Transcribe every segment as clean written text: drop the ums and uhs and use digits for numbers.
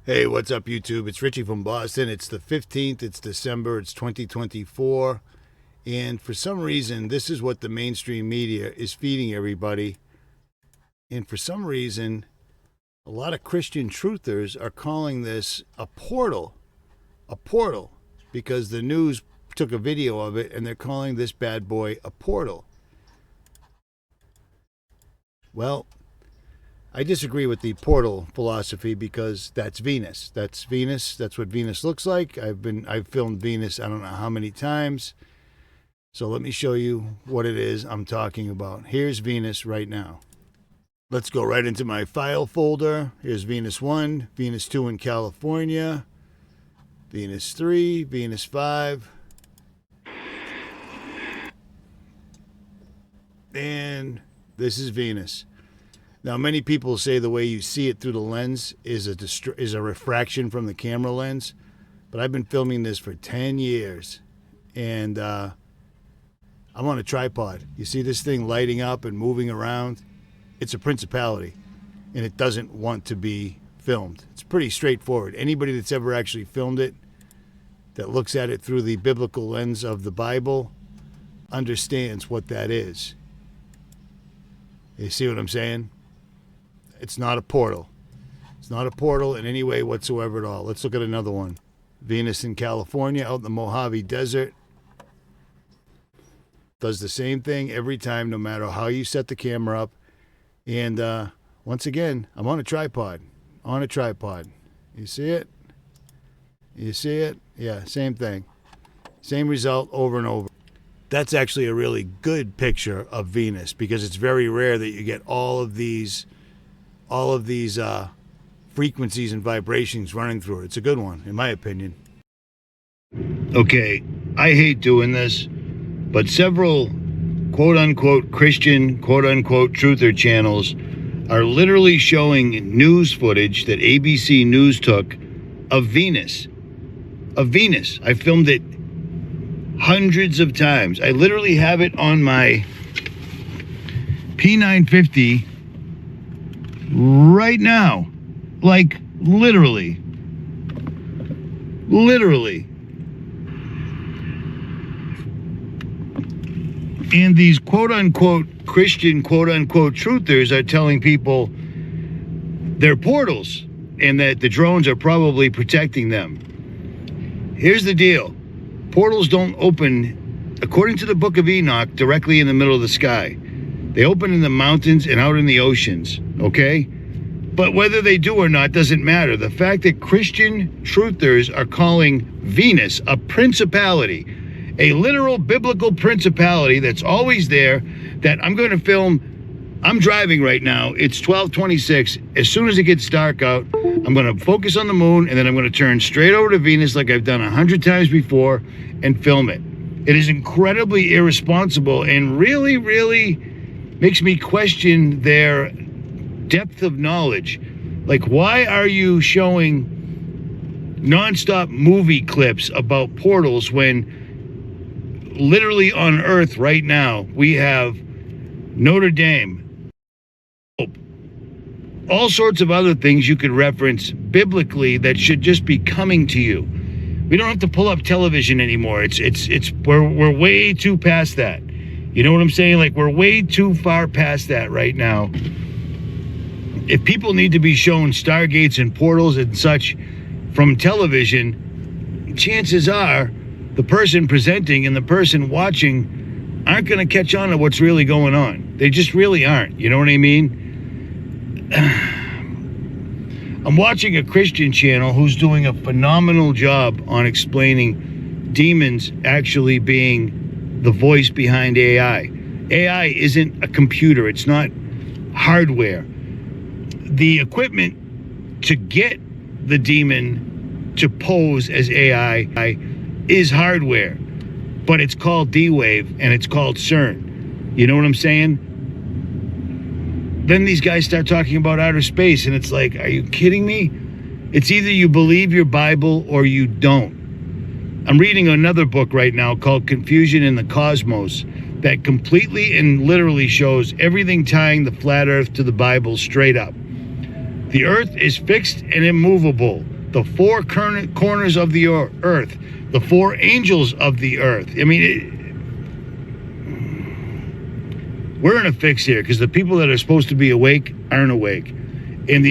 Hey, what's up, YouTube? It's Richie from Boston. It's the 15th. It's December. It's 2024. And for some reason, this is what the mainstream media is feeding everybody. And for some reason, a lot of Christian truthers are calling this a portal. A portal. Because the news took a video of it, and they're calling this bad boy a portal. Well, I disagree with the portal philosophy because that's Venus. That's Venus. That's what Venus looks like. I've filmed Venus I don't know how many times. So let me show you what it is I'm talking about. Here's Venus right now. Let's go right into my file folder. Here's Venus 1, Venus 2 in California, Venus 3, Venus 5. And this is Venus. Now, many people say the way you see it through the lens is a refraction from the camera lens, but I've been filming this for 10 years, and I'm on a tripod. You see this thing lighting up and moving around? It's a principality, and it doesn't want to be filmed. It's pretty straightforward. Anybody that's ever actually filmed it, that looks at it through the biblical lens of the Bible, understands what that is. You see what I'm saying? It's not a portal. It's not a portal in any way whatsoever at all. Let's look at another one. Venus in California, out in the Mojave Desert. Does the same thing every time, no matter how you set the camera up. And once again, I'm on a tripod. On a tripod. You see it? You see it? Yeah, same thing. Same result over and over. That's actually a really good picture of Venus because it's very rare that you get all of these frequencies and vibrations running through it. It's a good one, in my opinion. Okay, I hate doing this, but several quote-unquote Christian, quote-unquote truther channels are literally showing news footage that ABC News took of Venus. Of Venus. I filmed it hundreds of times. I literally have it on my P950 right now. Like, literally. And these quote-unquote Christian, quote-unquote truthers are telling people they're portals and that the drones are probably protecting them. Here's the deal. Portals don't open, according to the Book of Enoch, directly in the middle of the sky. They open in the mountains and out in the oceans, okay? But whether they do or not doesn't matter. The fact that Christian truthers are calling Venus a principality, a literal biblical principality that's always there, that I'm going to film. I'm driving right now. It's 12:26. As soon as it gets dark out, I'm going to focus on the moon, and then I'm going to turn straight over to Venus like I've done 100 times before and film it. It is incredibly irresponsible and really, really makes me question their depth of knowledge. Like, why are you showing nonstop movie clips about portals when literally on Earth right now we have Notre Dame, all sorts of other things you could reference biblically that should just be coming to you. We don't have to pull up television anymore. We're way too past that. You know what I'm saying? Like, we're way too far past that right now. If people need to be shown stargates and portals and such from television, chances are the person presenting and the person watching aren't going to catch on to what's really going on. They just really aren't. You know what I mean? I'm watching a Christian channel who's doing a phenomenal job on explaining demons actually being the voice behind AI. AI isn't a computer. It's not hardware. The equipment to get the demon to pose as AI is hardware, but it's called D-Wave and it's called CERN. You know what I'm saying? Then these guys start talking about outer space, and it's like, are you kidding me? It's either you believe your Bible or you don't. I'm reading another book right now called Confusion in the Cosmos that completely and literally shows everything tying the flat earth to the Bible straight up. The earth is fixed and immovable. the four corners of the earth, the four angels of the earth. I mean, we're in a fix here because the people that are supposed to be awake aren't awake. And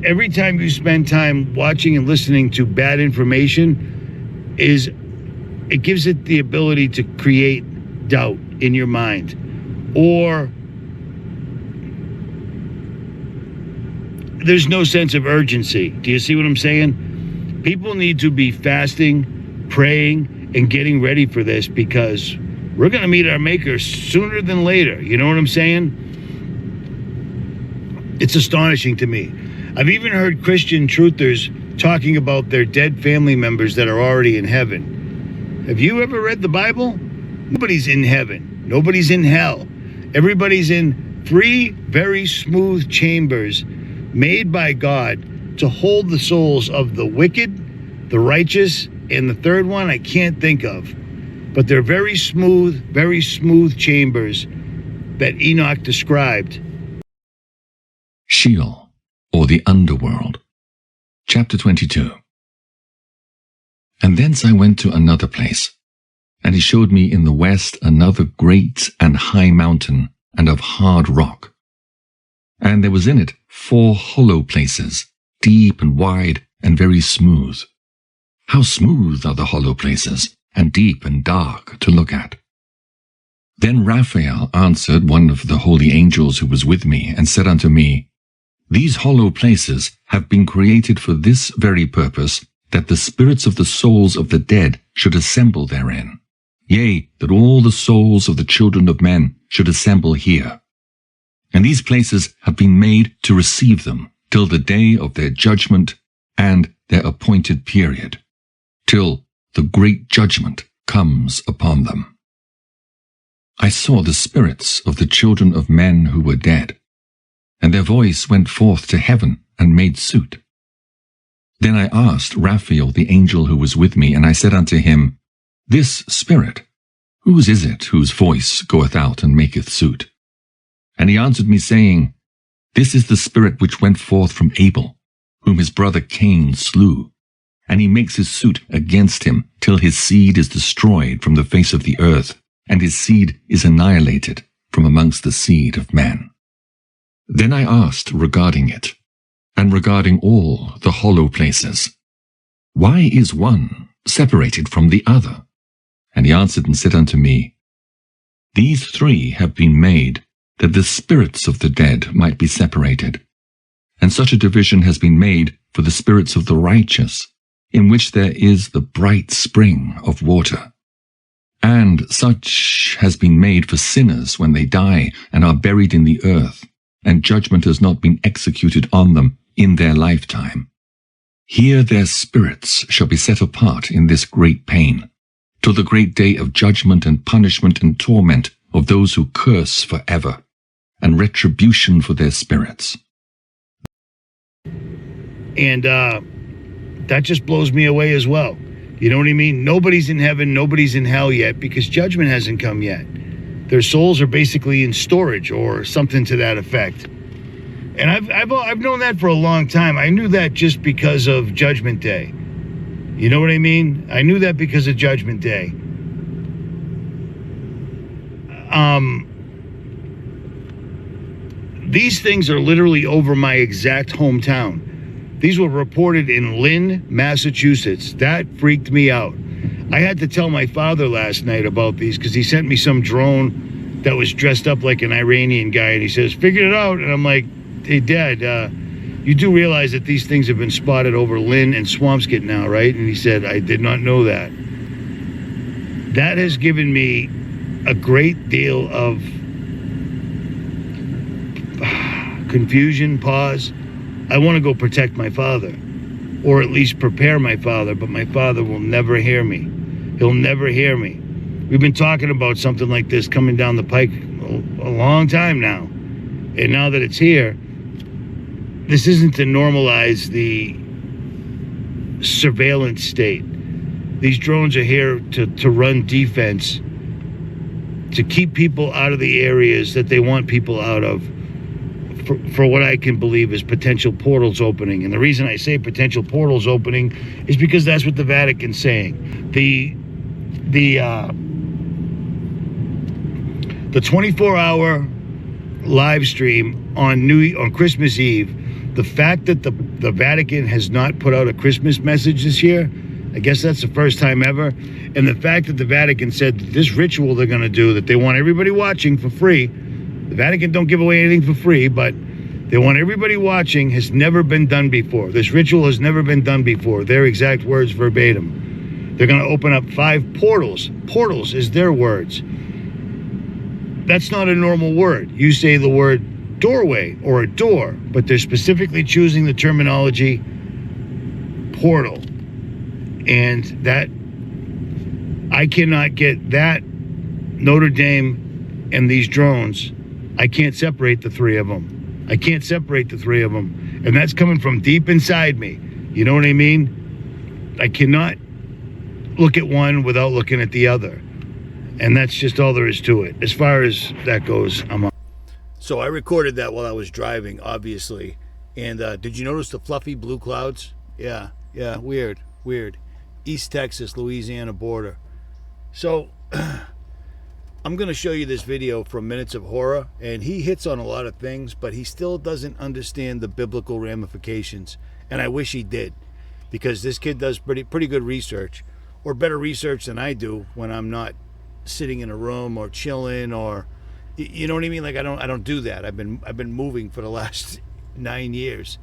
every time you spend time watching and listening to bad information, it gives it the ability to create doubt in your mind, or there's no sense of urgency. Do you see what I'm saying? People need to be fasting, praying, and getting ready for this, because we're going to meet our Maker sooner than later. You know what I'm saying? It's astonishing to me. I've even heard Christian truthers talking about their dead family members that are already in heaven. Have you ever read the Bible? Nobody's in heaven. Nobody's in hell. Everybody's in 3 very smooth chambers made by God to hold the souls of the wicked, the righteous, and the third one I can't think of. But they're very smooth chambers that Enoch described. Sheol, or the underworld. Chapter 22. And thence I went to another place, and he showed me in the west another great and high mountain, and of hard rock. And there was in it 4 hollow places, deep and wide and very smooth. How smooth are the hollow places, and deep and dark to look at. Then Raphael answered one of the holy angels who was with me, and said unto me, These hollow places have been created for this very purpose, that the spirits of the souls of the dead should assemble therein. Yea, that all the souls of the children of men should assemble here. And these places have been made to receive them till the day of their judgment and their appointed period, till the great judgment comes upon them. I saw the spirits of the children of men who were dead, and their voice went forth to heaven and made suit. Then I asked Raphael the angel who was with me, and I said unto him, This spirit, whose is it whose voice goeth out and maketh suit? And he answered me, saying, This is the spirit which went forth from Abel, whom his brother Cain slew, and he makes his suit against him till his seed is destroyed from the face of the earth, and his seed is annihilated from amongst the seed of men. Then I asked regarding it, and regarding all the hollow places, Why is one separated from the other? And he answered and said unto me, These 3 have been made, that the spirits of the dead might be separated. And such a division has been made for the spirits of the righteous, in which there is the bright spring of water. And such has been made for sinners when they die and are buried in the earth, and judgment has not been executed on them in their lifetime. Here their spirits shall be set apart in this great pain, till the great day of judgment and punishment and torment of those who curse forever, and retribution for their spirits. And that just blows me away as well. You know what I mean? Nobody's in heaven, nobody's in hell yet, because judgment hasn't come yet. Their souls are basically in storage or something to that effect. And I've known that for a long time. I knew that just because of Judgment Day. You know what I mean? I knew that because of Judgment Day. These things are literally over my exact hometown. These were reported in Lynn, Massachusetts. That freaked me out. I had to tell my father last night about these because he sent me some drone that was dressed up like an Iranian guy, and he says, figured it out. And I'm like, hey, Dad, you do realize that these things have been spotted over Lynn and Swampscott now, right? And he said, I did not know that. That has given me a great deal of confusion, pause. I want to go protect my father, or at least prepare my father, but my father will never hear me. He'll never hear me. We've been talking about something like this coming down the pike a long time now. And now that it's here, this isn't to normalize the surveillance state. These drones are here to run defense, to keep people out of the areas that they want people out of, for what I can believe is potential portals opening. And the reason I say potential portals opening is because that's what the Vatican's saying. The 24-hour live stream on Christmas Eve, the fact that the Vatican has not put out a Christmas message this year, I guess that's the first time ever. And the fact that the Vatican said that this ritual they're going to do, that they want everybody watching for free. The Vatican don't give away anything for free, but they want everybody watching, has never been done before. This ritual has never been done before. Their exact words verbatim. They're going to open up 5 portals. Portals is their words. That's not a normal word. You say the word doorway or a door, but they're specifically choosing the terminology portal. And that, I cannot get that, Notre Dame and these drones, I can't separate the 3 of them. I can't separate the 3 of them. And that's coming from deep inside me. You know what I mean? I cannot look at one without looking at the other. And that's just all there is to it. As far as that goes, I'm on. So I recorded that while I was driving, obviously. And did you notice the fluffy blue clouds? Yeah, weird. East Texas, Louisiana border. So I'm going to show you this video from Minutes of Horror, and he hits on a lot of things, but he still doesn't understand the biblical ramifications. And I wish he did, because this kid does pretty good research, or better research than I do when I'm not sitting in a room or chilling, or you know what I mean? Like I don't do that. I've been moving for the last 9 years.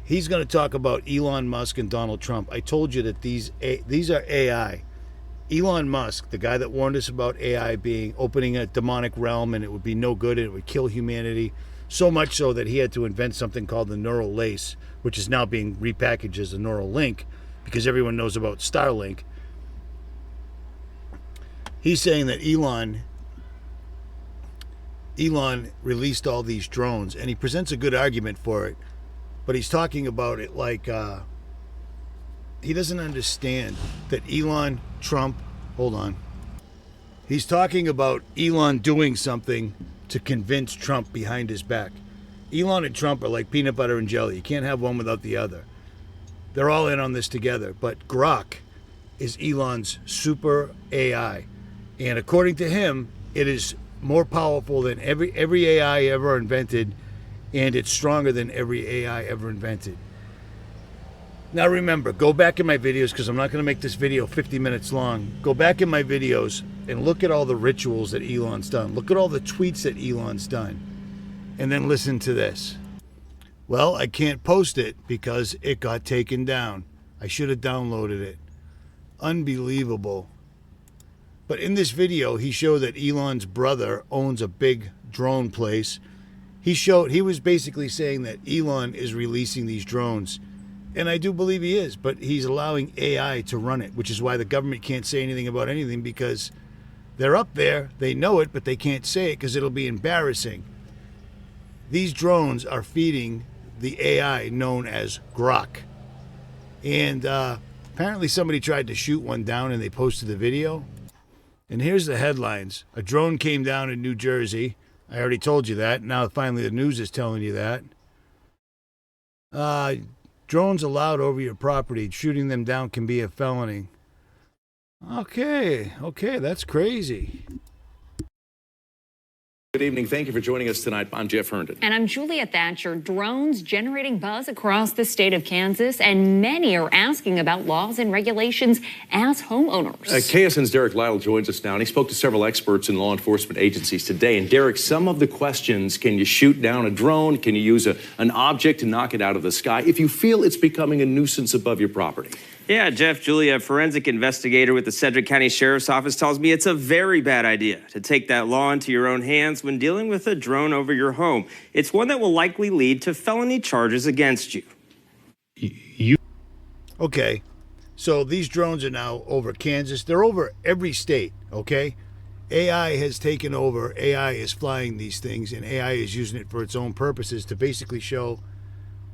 He's going to talk about Elon Musk and Donald Trump. I told you that these are AI. Elon Musk, the guy that warned us about AI opening a demonic realm and it would be no good and it would kill humanity, so much so that he had to invent something called the neural lace, which is now being repackaged as a neural link because everyone knows about Starlink. He's saying that Elon released all these drones, and he presents a good argument for it. But he's talking about it like he doesn't understand that He's talking about Elon doing something to convince Trump behind his back. Elon and Trump are like peanut butter and jelly. You can't have one without the other. They're all in on this together. But GROK is Elon's super AI. And according to him, it is more powerful than every AI ever invented, and it's stronger than every AI ever invented. Now remember, go back in my videos, because I'm not going to make this video 50 minutes long. Go back in my videos and look at all the rituals that Elon's done. Look at all the tweets that Elon's done. And then listen to this. Well, I can't post it because it got taken down. I should have downloaded it. Unbelievable. But in this video, he showed that Elon's brother owns a big drone place. He was basically saying that Elon is releasing these drones. And I do believe he is, but he's allowing AI to run it, which is why the government can't say anything about anything, because they're up there, they know it, but they can't say it because it'll be embarrassing. These drones are feeding the AI known as GROK. And apparently somebody tried to shoot one down and they posted the video. And here's the headlines. A drone came down in New Jersey. I already told you that. Now finally the news is telling you that. Drones allowed over your property. Shooting them down can be a felony. Okay, that's crazy. Good evening. Thank you for joining us tonight. I'm Jeff Herndon. And I'm Julia Thatcher. Drones generating buzz across the state of Kansas, and many are asking about laws and regulations as homeowners. KSN's Derek Lytle joins us now, and he spoke to several experts in law enforcement agencies today. And Derek, some of the questions: can you shoot down a drone? Can you use an object to knock it out of the sky if you feel it's becoming a nuisance above your property? Yeah, Jeff, Julia, a forensic investigator with the Sedgwick County Sheriff's Office tells me it's a very bad idea to take that law into your own hands when dealing with a drone over your home. It's one that will likely lead to felony charges against you. Okay, so these drones are now over Kansas. They're over every state, okay? AI has taken over. AI is flying these things, and AI is using it for its own purposes to basically show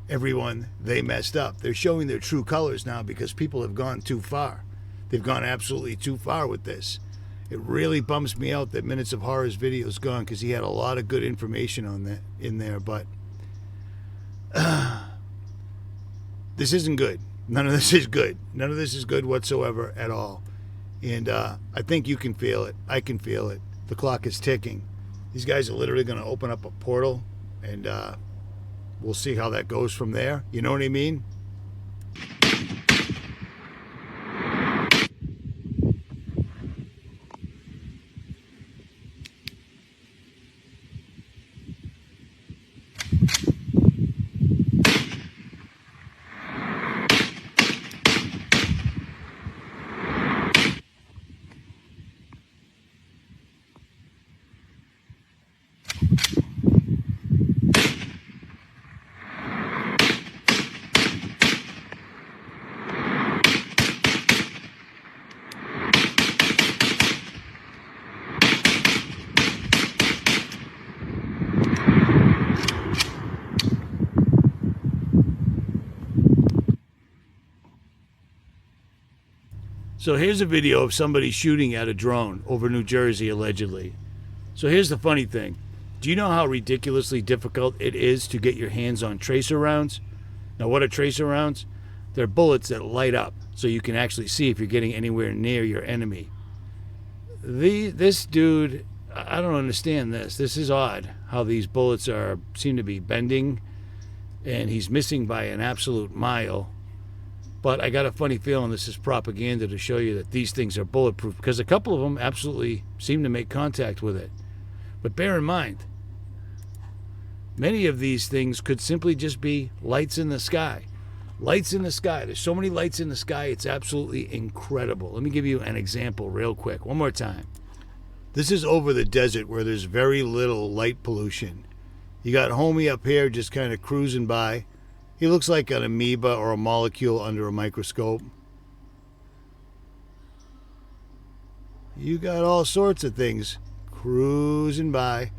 everyone they messed up. They're showing their true colors now because people have gone too far. They've gone absolutely too far with this. It really bums me out that Minutes of Horror's video is gone, because he had a lot of good information on that in there, but this isn't good. None of this is good. None of this is good whatsoever at all. And I think you can feel it. I can feel it. The clock is ticking. These guys are literally going to open up a portal, and we'll see how that goes from there. You know what I mean? So here's a video of somebody shooting at a drone over New Jersey, allegedly. So here's the funny thing. Do you know how ridiculously difficult it is to get your hands on tracer rounds? Now, what are tracer rounds? They're bullets that light up, so you can actually see if you're getting anywhere near your enemy. This dude, I don't understand this. This is odd, how these bullets seem to be bending, and he's missing by an absolute mile. But I got a funny feeling this is propaganda to show you that these things are bulletproof, because a couple of them absolutely seem to make contact with it. But bear in mind, many of these things could simply just be lights in the sky. Lights in the sky. There's so many lights in the sky, it's absolutely incredible. Let me give you an example real quick, one more time. This is over the desert where there's very little light pollution. You got homie up here just kind of cruising by. He looks like an amoeba or a molecule under a microscope. You got all sorts of things cruising by.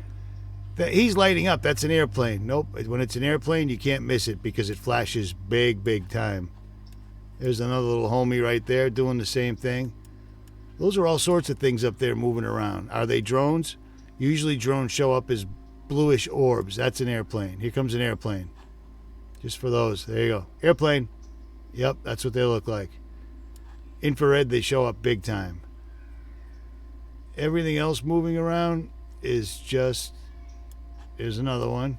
He's lighting up. That's an airplane. Nope. When it's an airplane, you can't miss it because it flashes big, big time. There's another little homie right there doing the same thing. Those are all sorts of things up there moving around. Are they drones? Usually drones show up as bluish orbs. That's an airplane. Here comes an airplane. Just for those. There you go. Airplane. Yep, that's what they look like. Infrared, they show up big time. Everything else moving around is just... Here's another one.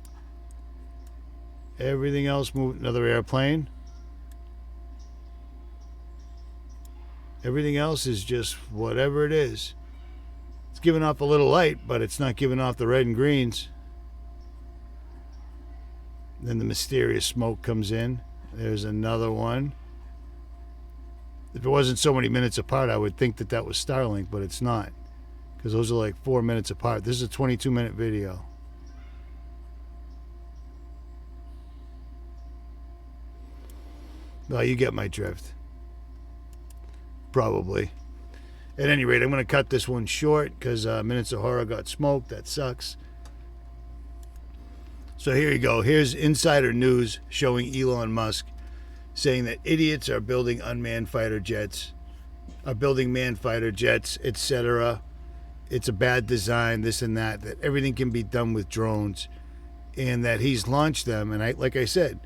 Everything else moving... Another airplane. Everything else is just whatever it is. It's giving off a little light, but it's not giving off the red and greens. Then the mysterious smoke comes in. There's another one. If it wasn't so many minutes apart, I would think that that was Starlink, but it's not, because those are like 4 minutes apart. This is a 22-minute video. Well, you get my drift. Probably. At any rate, I'm going to cut this one short because Minutes of Horror got smoked. That sucks. So here you go. Here's insider news showing Elon Musk saying that idiots are building unmanned fighter jets, manned fighter jets, etc. It's a bad design, this and that everything can be done with drones, and that he's launched them. And like I said,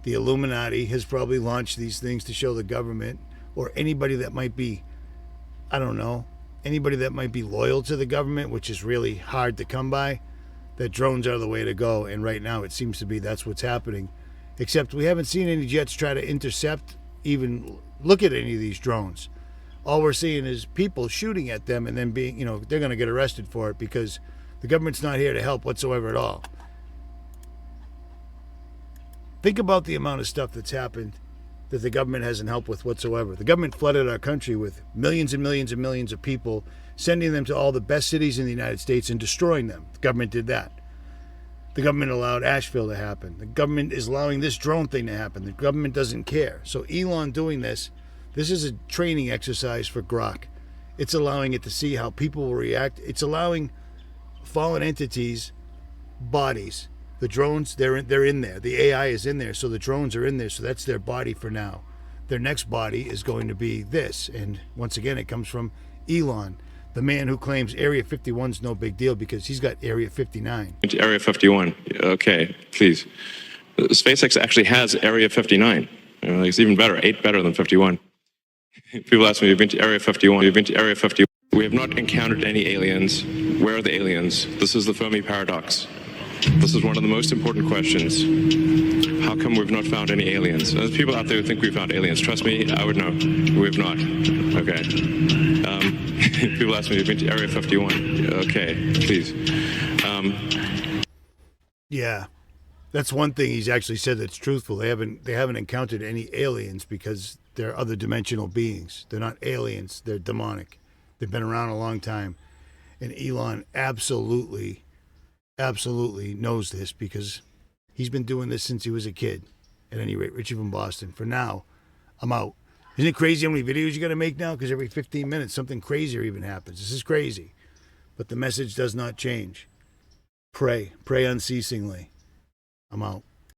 the Illuminati has probably launched these things to show the government or anybody that might be, I don't know, anybody that might be loyal to the government, which is really hard to come by, that drones are the way to go. And right now it seems to be that's what's happening. Except we haven't seen any jets try to intercept, even look at any of these drones. All we're seeing is people shooting at them and then being, they're going to get arrested for it because the government's not here to help whatsoever at all. Think about the amount of stuff that's happened that the government hasn't helped with whatsoever. The government flooded our country with millions and millions and millions of people, sending them to all the best cities in the United States and destroying them. The government did that. The government allowed Asheville to happen. The government is allowing this drone thing to happen. The government doesn't care. So Elon doing this is a training exercise for GROK. It's allowing it to see how people will react. It's allowing fallen entities, bodies. The drones, they're in there. The AI is in there, so the drones are in there. So that's their body for now. Their next body is going to be this. And once again, it comes from Elon. The man who claims Area 51's no big deal because he's got Area 59. Area 51. Okay, please. SpaceX actually has Area 59. It's even better, 8 better than 51. People ask me, you've been to Area 51, you've been to Area 51. We have not encountered any aliens. Where are the aliens? This is the Fermi paradox. This is one of the most important questions. How come we've not found any aliens? There's people out there who think we found aliens. Trust me, I would know. We've not. Okay. People ask me, you've been to Area 51. Okay, please. Yeah. That's one thing he's actually said that's truthful. They haven't encountered any aliens because they're other dimensional beings. They're not aliens. They're demonic. They've been around a long time. And Elon absolutely knows this because he's been doing this since he was a kid. At any rate, Richie from Boston. For now, I'm out. Isn't it crazy how many videos you got to make now? Because every 15 minutes, something crazier even happens. This is crazy. But the message does not change. Pray unceasingly. I'm out.